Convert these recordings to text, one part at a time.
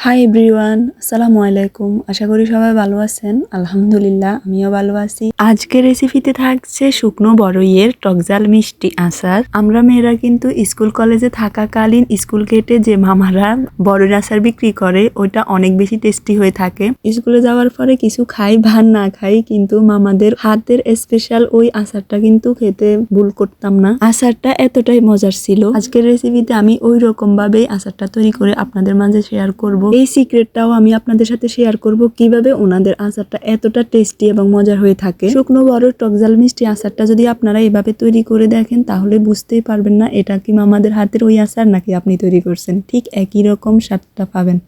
Hi everyone, আসসালামু আলাইকুম। আশা করি সবাই ভালো আছেন। আলহামদুলিল্লাহ, আমিও ভালো আছি। আজকের রেসিপিতে থাকছে শুকনো বড়ইয়ের টকজাল মিষ্টি আচার। আমরা মেয়েরা কিন্তু স্কুল কলেজে থাকাকালীন স্কুল গেটে যে মামারা বড়ইয়ের আচার বিক্রি করে ওইটা অনেক বেশি টেস্টি হয়ে থাকে। স্কুলে যাওয়ার পরে কিছু খাই বা না খাই, কিন্তু মামাদের হাতের স্পেশাল ওই আচারটা কিন্তু খেতে ভুল করতাম না। আচারটা এতটাই মজার ছিল। আজকের রেসিপিতে আমি ওই রকম ভাবেই আচারটা তৈরি করে আপনাদের মাঝে শেয়ার করব। এই সিক্রেটটাও আমি আপনাদের সাথে শেয়ার করব, কিভাবে ওনাদের আচারটা এতটা টেস্টি এবং মজার হয়ে থাকে। শুকনো বড়ই টকজাল মিষ্টি আচারটা যদি আপনারা এভাবে তৈরি করে দেখেন তাহলে বুঝতেই পারবেন না এটা কি মামাদের হাতের ওই আচার নাকি আপনি তৈরি করছেন। ঠিক একই রকম স্বাদটা পাবেন।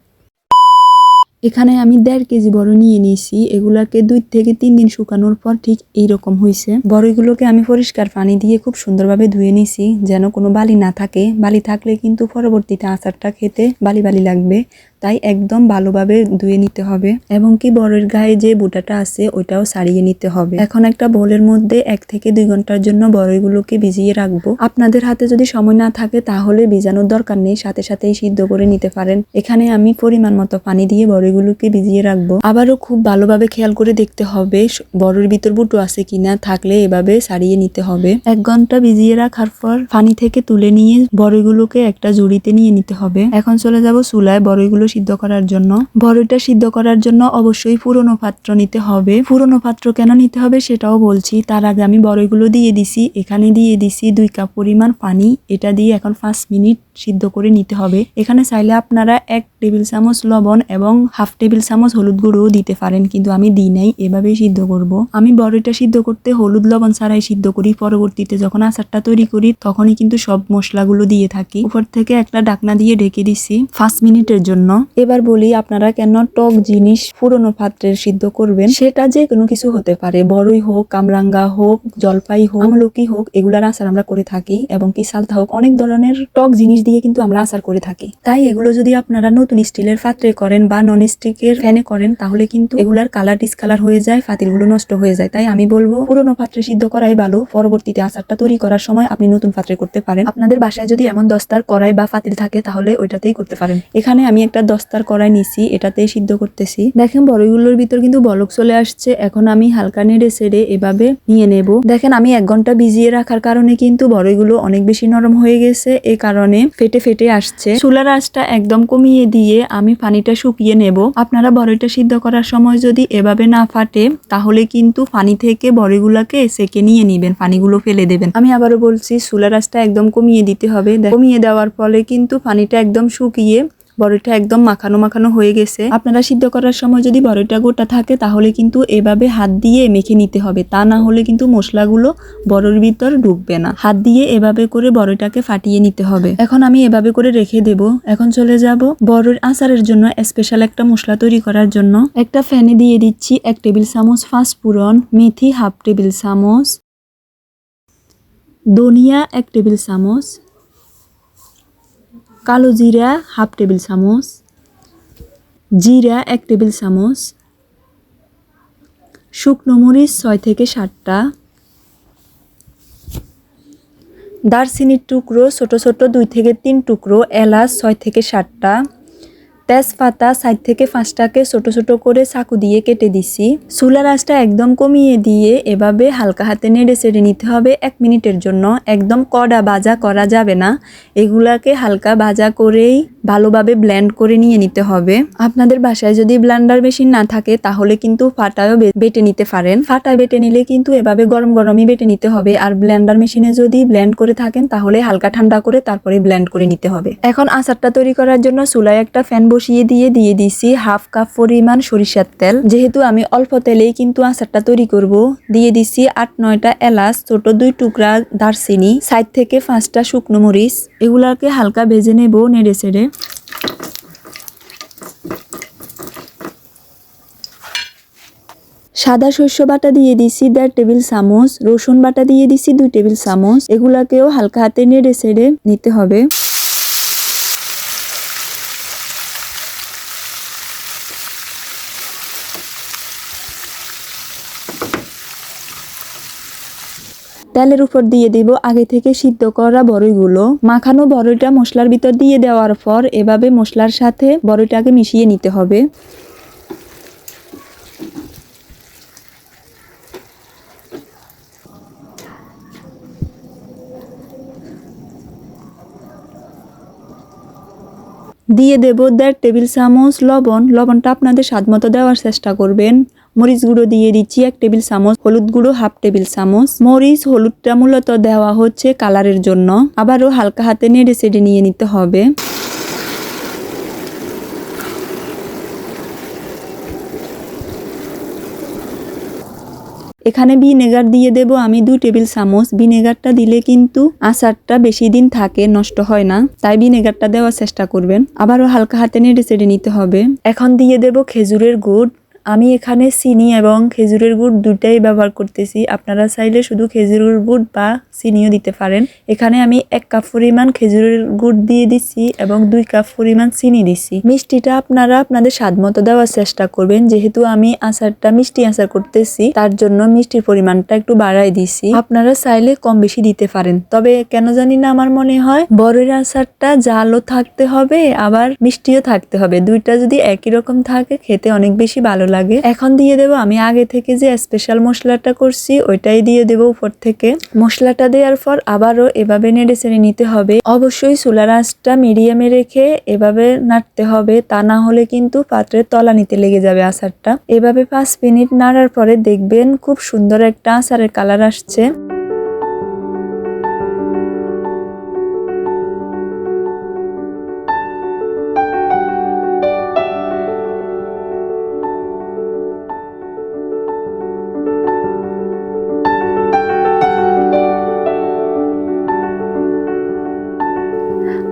এখানে আমি 1.5 কেজি বড়ই নিয়ে নিয়েছি। এগুলাকে 2 থেকে 3 দিন শুকানোর পর ঠিক এইরকম হয়েছে। বড়ইগুলোকে আমি পরিষ্কার পানি দিয়ে খুব সুন্দরভাবে ধুয়ে নিয়েছি, যেন কোনো বালি না থাকে। বালি থাকলে কিন্তু পরবর্তীতে আচারটা খেতে বালি বালি লাগবে, তাই একদম ভালোভাবে ধুয়ে নিতে হবে। এবং কি বড়ইয়ের গায়ে যে বুটাটা আছে ওইটাও ছাড়িয়ে নিতে হবে। এখন একটা বোলের মধ্যে 1 থেকে 2 ঘন্টার জন্য বড়ইগুলোকে ভিজিয়ে রাখবো। আপনাদের হাতে যদি সময় না থাকে তাহলে ভিজানোর দরকার নেই, সাথে সাথেই সিদ্ধ করে নিতে পারেন। এখানে আমি পরিমাণ মতো পানি দিয়ে বড়ইগুলোকে ভিজিয়ে রাখবো। আবারও খুব ভালোভাবে খেয়াল করে দেখতে হবে বড়ইর ভিতর বুটো আছে কিনা, থাকলে এভাবে ছাড়িয়ে নিতে হবে। 1 ঘন্টা ভিজিয়ে রাখার পর পানি থেকে তুলে নিয়ে বড়ইগুলোকে একটা ঝুড়িতে নিয়ে নিতে হবে। এখন চলে যাব চুলায় বড়ইগুলো সিদ্ধ করার জন্য। বড়ইটা সিদ্ধ করার জন্য অবশ্যই পুরনো পাত্র নিতে হবে। পুরনো পাত্র কেন নিতে হবে সেটাও বলছি। তার আগে আমি বড়ইগুলো দিয়ে দিছি। এখানে দিয়ে দিছি 2 কাপ পরিমাণ পানি। এটা দিয়ে এখন 5 মিনিট সিদ্ধ করে নিতে হবে। এখানে চাইলে আপনারা 1 টেবিল চামচ লবণ এবং 1/2 টেবিল চামচ হলুদ গুঁড়ো দিতে পারেন, কিন্তু আমি দিই নাই। এভাবেই সিদ্ধ করব। আমি বড়ইটা সিদ্ধ করতে হলুদ লবণ ছাড়াই সিদ্ধ করি। পরবর্তীতে যখন আচারটা তৈরি করি তখনই কিন্তু সব মশলাগুলো দিয়ে থাকি। উপর থেকে একটা ঢাকনা দিয়ে ঢেকে দিছি 5 মিনিটের জন্য। এবার বলি আপনারা কেন টক জিনিস পুরনো পাত্রে সিদ্ধ করবেন। সেটা যে কোনো কিছু হতে পারে, বড়ই হোক, কামরাঙ্গা হোক, জলপাই হোক, আমলকি হোক, এগুলার আচার আমরা করে থাকি। এবং কি সালতা হোক, অনেক ধরনের টক জিনিস দিয়ে কিন্তু আমরা আচার করে থাকি। তাই এগুলো যদি আপনারা নতুন স্টিলের পাত্রে করেন বা নন স্টিকের প্যানে করেন তাহলে কিন্তু এগুলার কালার ডিসকালার হয়ে যায়, পাতিলগুলো নষ্ট হয়ে যায়। তাই আমি বলবো পুরনো পাত্রে সিদ্ধ করাই ভালো। পরবর্তীতে আচারটা তৈরি করার সময় আপনি নতুন পাত্রে করতে পারেন। আপনাদের বাসায় যদি এমন দস্তার কড়াই বা পাতিল থাকে তাহলে ওইটাতেই করতে পারেন। এখানে আমি একটা দস্তার কড়াই নিছি, এটাতেই সিদ্ধ করতেছি। দেখেন বড়ইগুলোর ভিতর কিন্তু বলক চলে আসছে। এখন আমি হালকা নেড়ে ছেড়ে এভাবে নিয়ে নেব। দেখেন আমি 1 ঘন্টা ভিজিয়ে রাখার কারণে কিন্তু বড়ইগুলো অনেক বেশি নরম হয়ে গেছে, এই কারণে ফেটে ফেটে আসছে। চুলার আঁচটা একদম কমিয়ে দিয়ে আমি পানিটা শুকিয়ে নেব। আপনারা বড়ইটা সিদ্ধ করার সময় যদি এভাবে না ফাটে তাহলে কিন্তু পানি থেকে বড়ইগুলোকে সেকে নিয়ে নিবেন, পানিগুলো ফেলে দেবেন। আমি আবারও বলছি চুলার আঁচটা একদম কমিয়ে দিতে হবে। কমিয়ে দেওয়ার ফলে কিন্তু পানিটা একদম শুকিয়ে বড়ইটা একদম মাখানো মাখানো হয়ে গেছে। আপনারা সিদ্ধ করার সময় যদি বড়ইটা গোটা থাকে তাহলে কিন্তু এভাবে হাত দিয়ে মেখে নিতে হবে, তা না হলে কিন্তু মশলাগুলো বড়ইর ভিতর ঢুকবে না। হাত দিয়ে এভাবে করে বড়ইটাকে ফাটিয়ে নিতে হবে। এখন আমি এভাবে করে রেখে দেব। এখন চলে যাব বড়ইর আচারের জন্য স্পেশাল একটা মশলা তৈরি করার জন্য। একটা ফ্যানে দিয়ে দিচ্ছি 1 টেবিল চামচ পাঁচফোড়ন, মেথি 1/2 টেবিল চামচ, ধনিয়া 1 টেবিল চামচ, কালো জিরা 1/2 টেবিল চামচ, জিরা 1 টেবিল চামচ, শুকনো মরিচ 6 থেকে 7টা, দারচিনির টুকরো ছোট ছোট 2 থেকে 3 টুকরো, এলাচ 6 থেকে 7টা, তেজপাতা 4 থেকে 5টাকে ছোট ছোট করে চাকু দিয়ে কেটে দিছি। চুলার আঁচটা একদম কমিয়ে দিয়ে এভাবে হালকা হাতে নেড়ে চেড়ে নিতে হবে 1 মিনিটের জন্য। একদম কড়া ভাজা করা যাবে না, এগুলাকে হালকা ভাজা করেই ভালোভাবে ব্লেন্ড করে নিয়ে নিতে হবে। আপনাদের বাসায় যদি ব্লেন্ডার মেশিন না থাকে তাহলে কিন্তু ফাটায়ও বেটে নিতে পারেন। ফাটায় বেটে নিলে কিন্তু এভাবে গরম গরমই বেটে নিতে হবে। আর ব্লেন্ডার মেশিনে যদি ব্লেন্ড করে থাকেন তাহলে হালকা ঠান্ডা করে তারপরে ব্লেন্ড করে নিতে হবে। এখন আচারটা তৈরি করার জন্য চুলায় একটা ফ্যান বসিয়ে দিয়ে দিছি 1/2 কাপ পরিমাণ সরিষার তেল। যেহেতু আমি অল্প তেলেই কিন্তু আচারটা তৈরি করব, দিয়ে দিছি 8-9টা এলাচ, ছোট 2 টুকরা দারচিনি, 4 থেকে 5টা শুকনো মরিচ। এগুলাকে হালকা ভেজে নেব নেড়ে ছেড়ে। সাদা শস্য বাটা দিয়ে দিছি 1.5 টেবিল চামচ, রসুন বাটা দিয়ে দিছি 2 টেবিল চামচ। এগুলাকেও হালকা হাতে নেড়ে ছেড়ে নিতে হবে। তেলের উপর দিয়ে দিব আগে থেকে সিদ্ধ করা বড়ইগুলো। মাখানো বড়ইটা মশলার ভিতর দিয়ে দেওয়ার পর এভাবে মশলার সাথে বড়ইটাকে মিশিয়ে নিতে হবে। দিয়ে দেব 1.5 টেবিল চামচ লবণ। লবণটা আপনাদের স্বাদমতো দেওয়ার চেষ্টা করবেন। মরিচ গুঁড়ো দিয়ে দিচ্ছি 1 টেবিল চামচ, হলুদ গুঁড়ো 1/2 টেবিল চামচ। মরিচ হলুদটা মূলত দেওয়া হচ্ছে কালারের জন্য। আবারও হালকা হাতে নেড়ে চেড়ে নিয়ে নিতে হবে। এখানে ভিনেগার দিয়ে দেব আমি 2 টেবিল চামচ। ভিনেগারটা দিলে কিন্তু আচারটা বেশি দিন থাকে, নষ্ট হয় না, তাই ভিনেগারটা দেওয়ার চেষ্টা করবেন। আবারও হালকা হাতে নেড়ে চেড়ে নিতে হবে। এখন দিয়ে দেব খেজুরের গুড়। আমি এখানে চিনি এবং খেজুরের গুড় দুটাই ব্যবহার করতেছি। আপনারা চাইলে শুধু খেজুরের গুড় বা চিনিও দিতে পারেন। এখানে আমি 1 কাপ পরিমাণ খেজুরের গুড় দিয়ে দিচ্ছি এবং 2 কাপ পরিমাণ চিনি দিচ্ছি। মিষ্টিটা আপনারা আপনাদের স্বাদ মতো দেওয়ার চেষ্টা করবেন। যেহেতু আমি আচারটা মিষ্টি আচার করতেছি, তার জন্য মিষ্টির পরিমাণটা একটু বাড়াই দিছি। আপনারা চাইলে কম বেশি দিতে পারেন। তবে কেন জানি না আমার মনে হয় বড়ের আচারটা জালও থাকতে হবে আবার মিষ্টিও থাকতে হবে। দুইটা যদি একই রকম থাকে খেতে অনেক বেশি ভালো লাগে। এখন দিয়ে দেব আমি আগে থেকে যে স্পেশাল মশলাটা করছি ওইটাই দিয়ে দেব উপর থেকে। মশলাটা দেওয়ার পর আবারও এভাবে নেড়ে চেড়ে নিতে হবে। অবশ্যই চুলার আঁচটা মিডিয়ামে রেখে এভাবে নাড়তে হবে, তা না হলে কিন্তু পাত্রের তলানিতে লেগে যাবে আচারটা। এভাবে 5 মিনিট নাড়ার পরে দেখবেন খুব সুন্দর একটা আচারের কালার আসছে।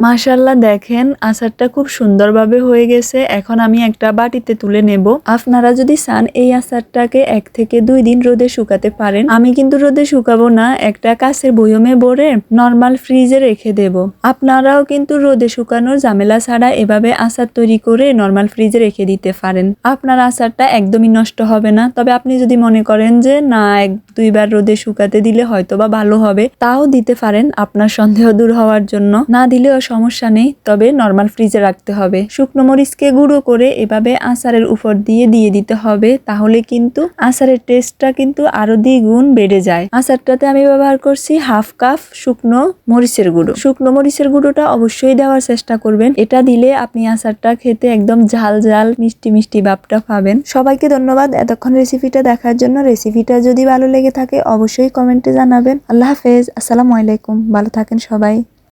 মাশাআল্লাহ, দেখেন আচারটা খুব সুন্দরভাবে হয়ে গেছে। এখন আমি একটা বাটিতে তুলে নেব। আপনারা যদি চান এই আচারটাকে 1 থেকে 2 দিন রোদে শুকাতে পারেন। আমি কিন্তু রোদে শুকাবো না, একটা কাঁচের বয়মে ভরে নরমাল ফ্রিজে রেখে দেব। আপনারাও কিন্তু রোদে শুকানোর ঝামেলা ছাড়া এভাবে আচার তৈরি করে নরমাল ফ্রিজে রেখে দিতে পারেন। আপনার আচারটা একদমই নষ্ট হবে না। তবে আপনি যদি মনে করেন যে না 1-2 বার রোদে শুকাতে দিলে হয়তো বা ভালো হবে, তাও দিতে পারেন আপনার সন্দেহ দূর হওয়ার জন্য। না দিলেও সমস্যা নেই, তবে নরমাল ফ্রিজে রাখতে হবে। শুকনো মরিচকে গুঁড়ো করে এভাবে আচারের উপর দিয়ে দিতে হবে, তাহলে কিন্তু আচারের টেস্টটা কিন্তু আরো দ্বিগুণ বেড়ে যায়। আচারটাতে আমি ব্যবহার করছি 1/2 কাপ শুকনো মরিচের গুঁড়ো। শুকনো মরিচের গুঁড়োটা অবশ্যই দেওয়ার চেষ্টা করবেন। এটা দিলে আপনি আচারটা খেতে একদম ঝাল ঝাল মিষ্টি মিষ্টি ভাবটা পাবেন। সবাইকে ধন্যবাদ এতক্ষণ রেসিপিটা দেখার জন্য। রেসিপিটা যদি ভালো লেগে থাকে অবশ্যই কমেন্টে জানাবেন। আল্লাহ হাফেজ, আসসালামু আলাইকুম, ভালো থাকেন সবাই।